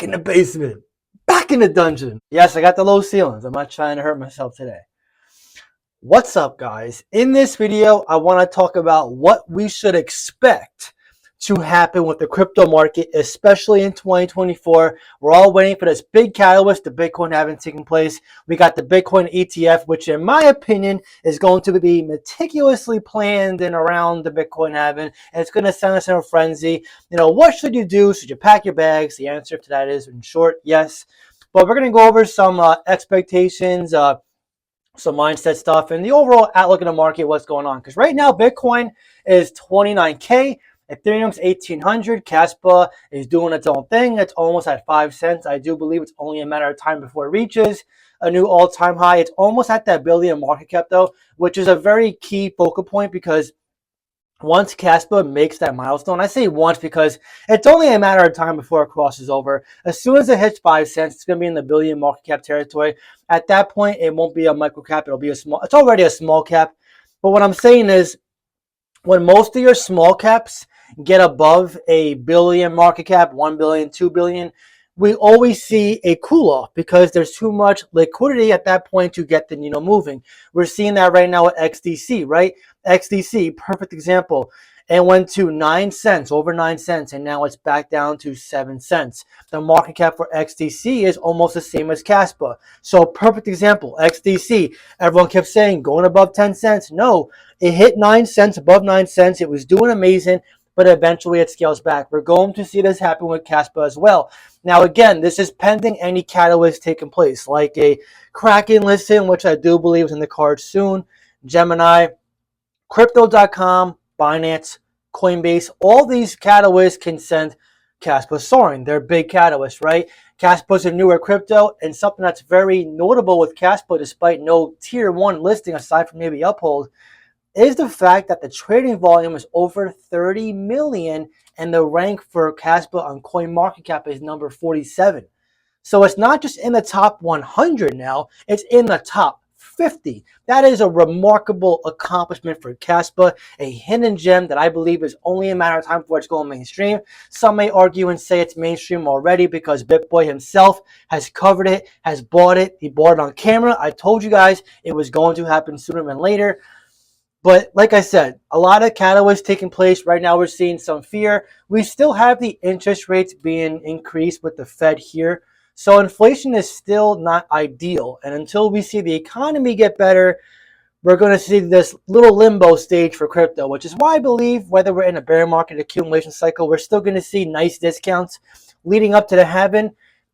in the basement, back in the dungeon. Yes, I got the low ceilings. I'm not trying to hurt myself today. What's up, guys? In this video, I want to talk about what we should expect to happen with the crypto market, especially in 2024. We're all waiting for this big catalyst, the Bitcoin having taken place. We got the Bitcoin ETF, which in my opinion is going to be meticulously planned and around the Bitcoin halving, and it's going to send us in a frenzy. You know, what should you do? Should you pack your bags? The answer to that is, in short, yes. But we're going to go over some expectations, some mindset stuff, and the overall outlook in the market, what's going on. Because right now, Bitcoin is 29K, Ethereum's 1,800, Caspa is doing its own thing. It's almost at 5 cents. I do believe it's only a matter of time before it reaches a new all-time high. It's almost at that billion market cap, though, which is a very key focal point because once Caspa makes that milestone, I say once because it's only a matter of time before it crosses over. As soon as it hits 5 cents, it's going to be in the billion market cap territory. At that point, it won't be a micro cap. It'll be a small. It's already a small cap. But what I'm saying is, when most of your small caps get above a billion market cap, 1 billion, 2 billion, we always see a cool off because there's too much liquidity at that point to get the needle moving. We're seeing that right now at XDC, right? XDC, perfect example. It went to 9 cents, over 9 cents, and now it's back down to 7 cents. The market cap for XDC is almost the same as Caspa. So perfect example, XDC. Everyone kept saying going above 10 cents. No, it hit 9 cents, above 9 cents. It was doing amazing, but eventually it scales back. We're going to see this happen with Caspa as well. Now, again, this is pending any catalyst taking place, like a Kraken listing, which I do believe is in the cards soon, Gemini, Crypto.com, Binance, Coinbase. All these catalysts can send Caspa soaring. They're big catalysts, right? Caspa is a newer crypto, and something that's very notable with Caspa, despite no tier 1 listing aside from maybe Uphold, is the fact that the trading volume is over 30 million and the rank for Caspa on CoinMarketCap is number 47. So it's not just in the top 100 now, it's in the top 50. That is a remarkable accomplishment for Caspa, a hidden gem that I believe is only a matter of time before it's going mainstream. Some may argue and say it's mainstream already because BitBoy himself has covered it, has bought it. He bought it on camera. I told you guys it was going to happen sooner than later. But like I said, a lot of catalysts taking place. Right now we're seeing some fear. We still have the interest rates being increased with the Fed here. So inflation is still not ideal. And until we see the economy get better, we're going to see this little limbo stage for crypto, which is why I believe whether we're in a bear market accumulation cycle, we're still going to see nice discounts leading up to the halving.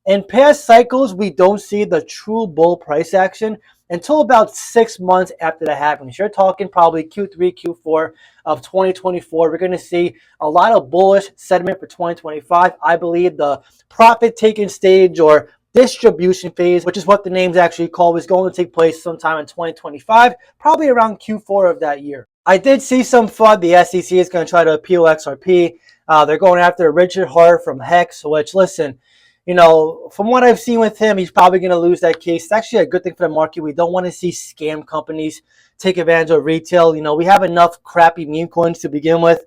In past cycles, we don't see the true bull price action until about 6 months after the halving. You're talking probably Q3, Q4 of 2024. We're going to see a lot of bullish sentiment for 2025. I believe the profit-taking stage or distribution phase, which is what the name's actually called, is going to take place sometime in 2025, probably around Q4 of that year. I did see some FUD. The SEC is going to try to appeal XRP. They're going after Richard Hart from Hex, which, listen, you know, from what I've seen with him, he's probably going to lose that case. It's actually a good thing for the market. We don't want to see scam companies take advantage of retail. You know, we have enough crappy meme coins to begin with.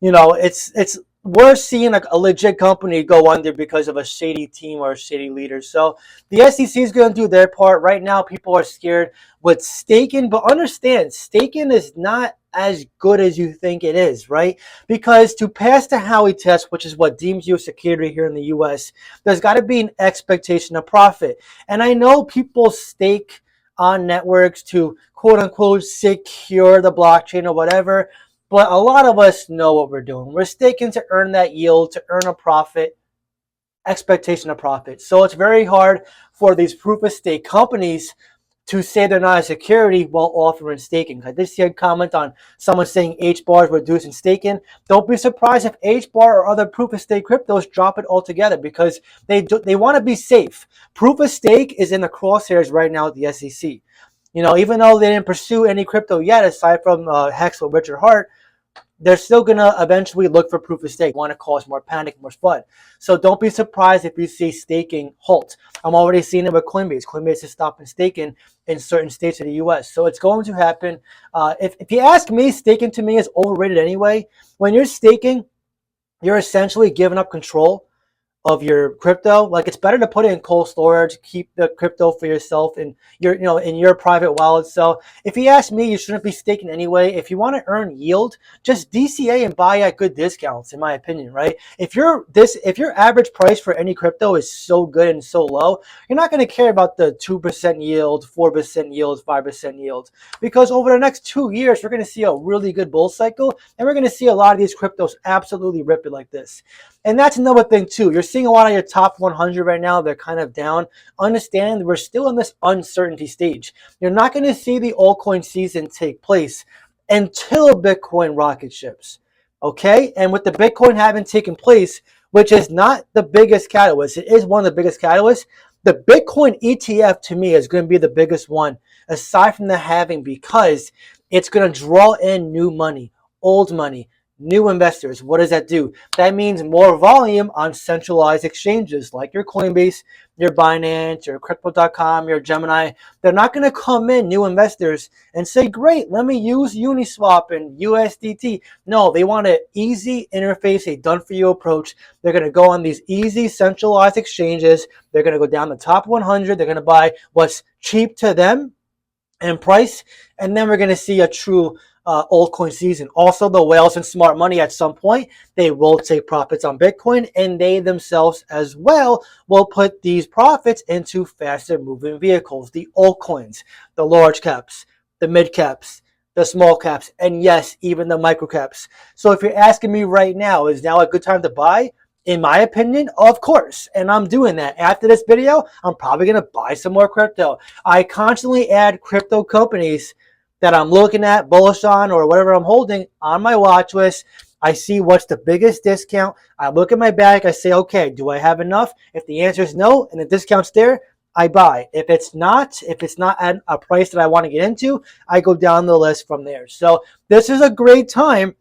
You know, we're seeing a legit company go under because of a shady team or a shady leader. So the SEC is going to do their part. Right now, people are scared with staking, but understand, staking is not as good as you think it is, right? Because to pass the Howey test, which is what deems you a security here in the US, there's got to be an expectation of profit. And I know people stake on networks to quote unquote secure the blockchain or whatever, but a lot of us know what we're doing. We're staking to earn that yield, to earn a profit, expectation of profit. So it's very hard for these proof of stake companies to say they're not a security while offering staking. I did see a comment on someone saying HBAR is reducing staking. Don't be surprised if HBAR or other proof of stake cryptos drop it altogether because they want to be safe. Proof of stake is in the crosshairs right now at the SEC. You know, even though they didn't pursue any crypto yet, aside from Hex with Richard Hart, they're still going to eventually look for proof of stake, want to cause more panic, more FUD. So don't be surprised if you see staking halt. I'm already seeing it with Coinbase. Coinbase is stopping staking in certain states of the US. So it's going to happen. If you ask me, staking to me is overrated anyway. When you're staking, you're essentially giving up control of your crypto. Like, it's better to put it in cold storage, keep the crypto for yourself and your, in your private wallet. So if you ask me, you shouldn't be staking anyway. If you want to earn yield, just DCA and buy at good discounts, in my opinion, right? If your average price for any crypto is so good and so low, you're not going to care about the 2% yield, 4% yield, 5% yield, because over the next 2 years, we're going to see a really good bull cycle, and we're going to see a lot of these cryptos absolutely rip it like this. And that's another thing too. You're seeing a lot of your top 100 right now. They're kind of down. Understand we're still in this uncertainty stage. You're not going to see the altcoin season take place until Bitcoin rocket ships. Okay? And with the Bitcoin having taken place, which is not the biggest catalyst, it is one of the biggest catalysts. The Bitcoin ETF to me is going to be the biggest one, aside from the halving, because it's going to draw in new money, old money, new investors. What does that do? That means more volume on centralized exchanges like your Coinbase, your Binance, your Crypto.com, your Gemini. They're not going to come in, new investors, and say, great, let me use Uniswap and USDT. No, they want an easy interface, a done-for-you approach. They're going to go on these easy centralized exchanges. They're going to go down the top 100. They're going to buy what's cheap to them and price, and then we're going to see a true altcoin season. Also, the whales and smart money, at some point, they will take profits on Bitcoin, and they themselves as well will put these profits into faster moving vehicles, the altcoins, the large caps, the mid caps, the small caps, and yes, even the micro caps. So if you're asking me right now, is now a good time to buy? In my opinion, of course, and I'm doing that. After this video, I'm probably going to buy some more crypto. I constantly add crypto companies that I'm looking at, bullish on, or whatever I'm holding on my watch list. I see what's the biggest discount. I look at my bag. I say, okay, do I have enough? If the answer is no and the discount's there, I buy. If it's not at a price that I want to get into, I go down the list from there. So this is a great time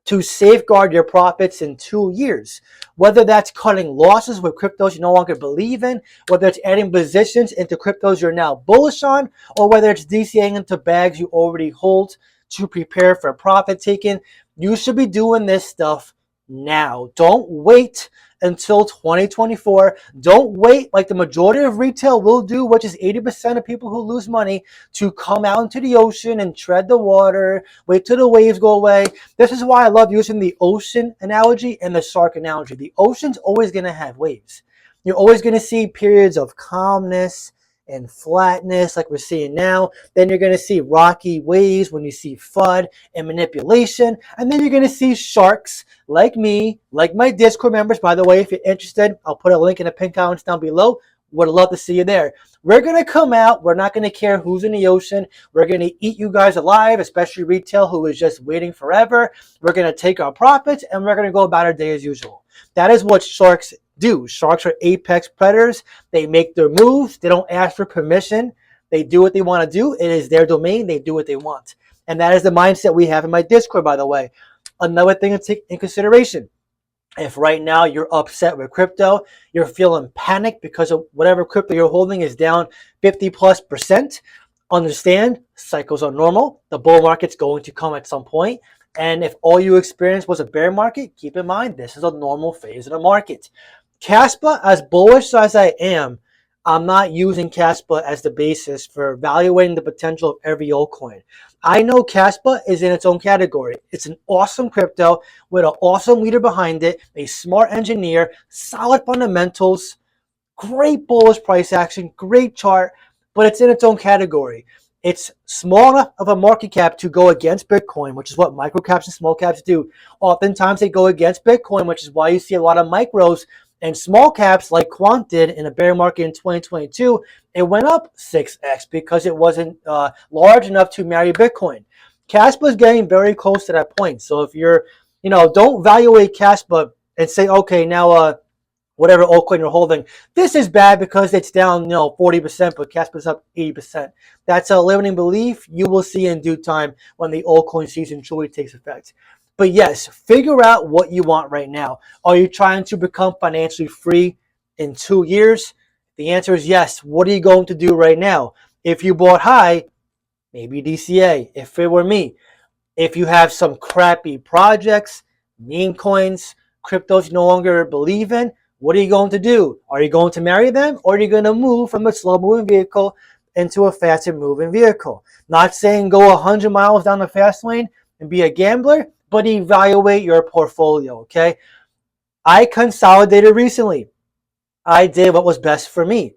to safeguard your profits in 2 years. Whether that's cutting losses with cryptos you no longer believe in, whether it's adding positions into cryptos you're now bullish on, or whether it's DCAing into bags you already hold to prepare for profit taking, you should be doing this stuff now. Don't wait until 2024. Don't wait like the majority of retail will do, which is 80% of people who lose money, to come out into the ocean and tread the water, wait till the waves go away. This is why I love using the ocean analogy and the shark analogy. The ocean's always going to have waves. You're always going to see periods of calmness and flatness like we're seeing now. Then you're going to see rocky waves when you see FUD and manipulation. And then you're going to see sharks like me, like my Discord members. By the way, if you're interested, I'll put a link in the pinned comments down below. Would love to see you there. We're going to come out. We're not going to care who's in the ocean. We're going to eat you guys alive, especially retail who is just waiting forever. We're going to take our profits and we're going to go about our day as usual. That is what sharks do. Sharks are apex predators. They make their moves. They don't ask for permission. They do what they want to do. It is their domain. They do what they want. And that is the mindset we have in my Discord, by the way. Another thing to take in consideration. If right now you're upset with crypto, you're feeling panicked because of whatever crypto you're holding is down 50+%, understand cycles are normal. The bull market's going to come at some point. And if all you experienced was a bear market, keep in mind this is a normal phase of the market. Caspa, as bullish as I am, I'm not using Caspa as the basis for evaluating the potential of every altcoin. I know Caspa is in its own category. It's an awesome crypto with an awesome leader behind it, a smart engineer, solid fundamentals, great bullish price action, great chart, but it's in its own category. It's small enough of a market cap to go against Bitcoin, which is what micro caps and small caps do. Oftentimes they go against Bitcoin, which is why you see a lot of micros and small caps like Quant did in a bear market in 2022. It went up 6x because it wasn't large enough to marry Bitcoin. Caspa is getting very close to that point. So if you're, don't evaluate Caspa and say, okay, now whatever altcoin you're holding, this is bad because it's down 40%, but Caspa's up 80%. That's a limiting belief you will see in due time when the altcoin season truly takes effect. But yes, figure out what you want right now. Are you trying to become financially free in 2 years? The answer is yes. What are you going to do right now? If you bought high, maybe DCA. If it were me, if you have some crappy projects, meme coins, cryptos you no longer believe in, What are you going to do? Are you going to marry them, or are you going to move from a slow-moving vehicle into a faster-moving vehicle? Not saying go 100 miles down the fast lane and be a gambler, but evaluate your portfolio, okay? I consolidated recently. I did what was best for me.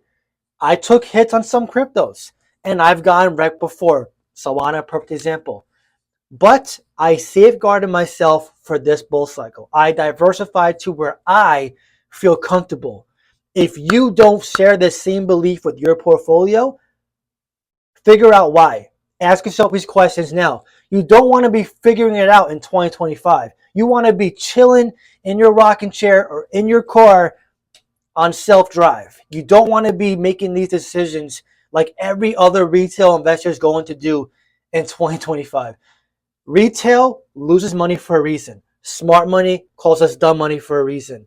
I took hits on some cryptos, and I've gotten wrecked before. Solana, perfect example. But I safeguarded myself for this bull cycle. I diversified to where I feel comfortable. If you don't share the same belief with your portfolio, figure out why. Ask yourself these questions now. You don't want to be figuring it out in 2025. You want to be chilling in your rocking chair or in your car on self-drive. You don't want to be making these decisions like every other retail investor is going to do in 2025. Retail loses money for a reason. Smart money calls us dumb money for a reason.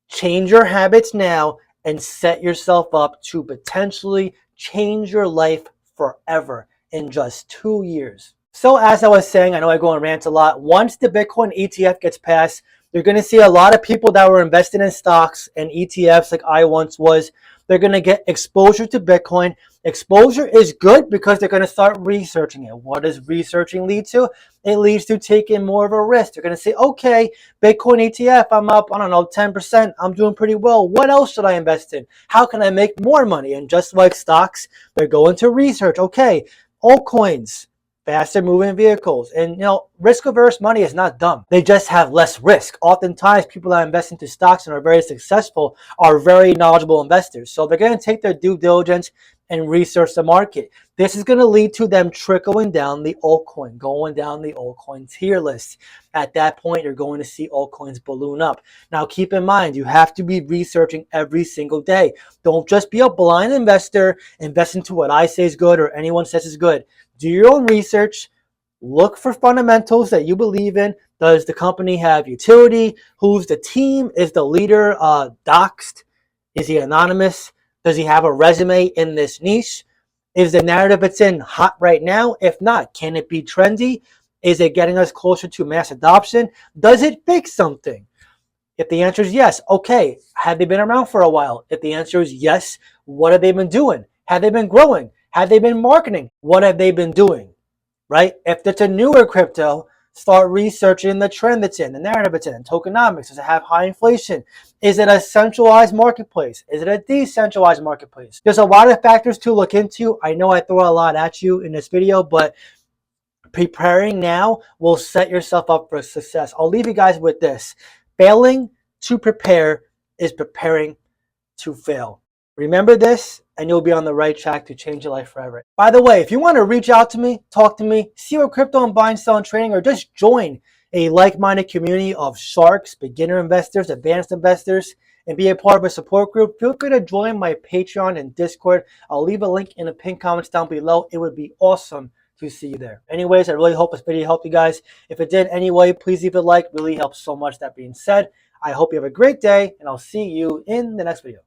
Change your habits now and set yourself up to potentially change your life forever in just 2 years. So as I was saying, I know I go and rant a lot. Once the Bitcoin ETF gets passed, you're going to see a lot of people that were invested in stocks and ETFs like I once was. They're going to get exposure to Bitcoin. Exposure is good because they're going to start researching it. What does researching lead to? It leads to taking more of a risk. They're going to say, okay, Bitcoin ETF, I'm up, I don't know, 10%. I'm doing pretty well. What else should I invest in? How can I make more money? And just like stocks, they're going to research. Okay, altcoins, faster moving vehicles. And risk averse money is not dumb. They just have less risk. Oftentimes people that invest into stocks and are very successful are very knowledgeable investors. So they're going to take their due diligence and research the market. This is going to lead to them trickling down the altcoin, going down the altcoin tier list. At that point, you're going to see altcoins balloon up. Now, keep in mind, you have to be researching every single day. Don't just be a blind investor, invest into what I say is good or anyone says is good. Do your own research. Look for fundamentals that you believe in. Does the company have utility? Who's the team? Is the leader doxed? Is he anonymous? Does he have a resume in this niche? Is the narrative it's in hot right now? If not, can it be trendy? Is it getting us closer to mass adoption? Does it fix something? If the answer is yes, okay. Have they been around for a while? If the answer is yes, what have they been doing? Have they been growing? Have they been marketing? What have they been doing? Right? If it's a newer crypto, start researching the trend it's in, the narrative it's in, tokenomics. Does it have high inflation? Is it a centralized marketplace? Is it a decentralized marketplace? There's a lot of factors to look into. I know I throw a lot at you in this video, but preparing now will set yourself up for success. I'll leave you guys with this. Failing to prepare is preparing to fail. Remember this, and you'll be on the right track to change your life forever. By the way, if you want to reach out to me, talk to me, see what crypto I'm buying, selling, trading, or just join a like-minded community of sharks, beginner investors, advanced investors, and be a part of a support group, feel free to join my Patreon and Discord. I'll leave a link in the pinned comments down below. It would be awesome to see you there. Anyways, I really hope this video helped you guys. If it did anyway, please leave a like. Really helps so much. That being said, I hope you have a great day, and I'll see you in the next video.